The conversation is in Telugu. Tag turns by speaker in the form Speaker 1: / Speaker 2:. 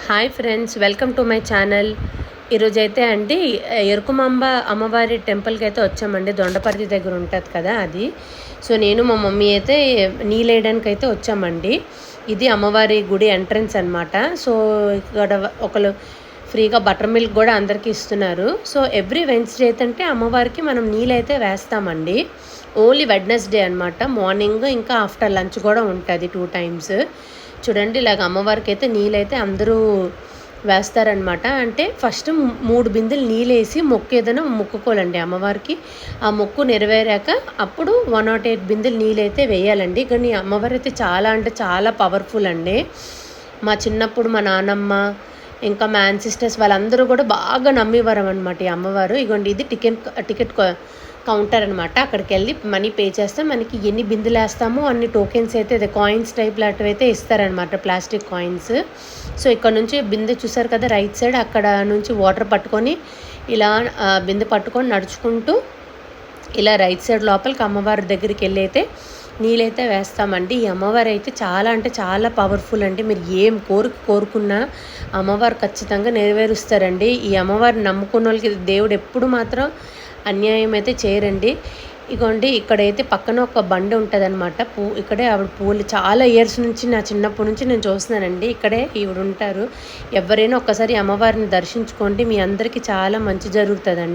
Speaker 1: Hi friends, welcome to my channel. ఈరోజైతే అండి ఎరుకుమాంబ అమ్మవారి టెంపుల్కి అయితే వచ్చామండి. దొండపర్తి దగ్గర ఉంటుంది కదా అది. సో నేను మా మమ్మీ అయితే నీళ్ళేయడానికి అయితే వచ్చామండి. ఇది అమ్మవారి గుడి ఎంట్రన్స్ అనమాట. సో ఇక్కడ ఒకరు ఫ్రీగా బటర్ మిల్క్ కూడా అందరికీ ఇస్తున్నారు. సో ఎవ్రీ వెన్స్డే అయితే అమ్మవారికి మనం నీళ్ళైతే వేస్తామండి. ఓన్లీ వెడ్నెస్డే అనమాట. మార్నింగ్ ఇంకా ఆఫ్టర్ లంచ్ కూడా ఉంటుంది 2 times. చూడండి, ఇలాగ అమ్మవారికి అయితే నీళ్ళైతే అందరూ వేస్తారనమాట. అంటే ఫస్ట్ 3 బిందెలు నీళ్ళేసి మొక్కు ఏదైనా మొక్కుకోవాలండి అమ్మవారికి. ఆ మొక్కు నెరవేరాక అప్పుడు 108 బిందెలు నీళ్ళైతే వేయాలండి. కానీ అమ్మవారు అయితే చాలా అంటే చాలా పవర్ఫుల్ అండి. మా చిన్నప్పుడు మా నాన్నమ్మ ఇంకా మా యాన్సిస్టర్స్ వాళ్ళందరూ కూడా బాగా నమ్మేవారు అనమాట ఈ అమ్మవారు. ఇగోండి, ఇది టికెట్ కౌంటర్ అనమాట. అక్కడికి వెళ్ళి మనీ పే చేస్తే మనకి ఎన్ని బిందులు వేస్తామో అన్ని టోకెన్స్ అయితే అదే కాయిన్స్ టైప్ లాంటివి అయితే ఇస్తారనమాట, ప్లాస్టిక్ కాయిన్స్. సో ఇక్కడ నుంచి బిందె చూసారు కదా రైట్ సైడ్, అక్కడ నుంచి వాటర్ పట్టుకొని ఇలా బిందె పట్టుకొని నడుచుకుంటూ ఇలా రైట్ సైడ్ లోపలికి అమ్మవారి దగ్గరికి వెళ్ళి అయితే నీళ్ళైతే వేస్తామండి. ఈ అమ్మవారు అయితే చాలా అంటే చాలా పవర్ఫుల్ అండి. మీరు ఏం కోరుకున్నా అమ్మవారు ఖచ్చితంగా నెరవేరుస్తారండి. ఈ అమ్మవారిని నమ్ముకున్న వాళ్ళకి దేవుడు ఎప్పుడు మాత్రం అన్యాయం అయితే చేయరండి. ఇగోండి, ఇక్కడైతే పక్కన ఒక బండి ఉంటుంది అనమాట. ఇక్కడే ఆవిడ పూలు చాలా ఇయర్స్ నుంచి, నా చిన్నప్పటి నుంచి నేను చూస్తున్నానండి. ఇక్కడే ఈవిడ ఉంటారు. ఎవరైనా ఒక్కసారి అమ్మవారిని దర్శించుకోండి, మీ అందరికీ చాలా మంచి జరుగుతుందండి.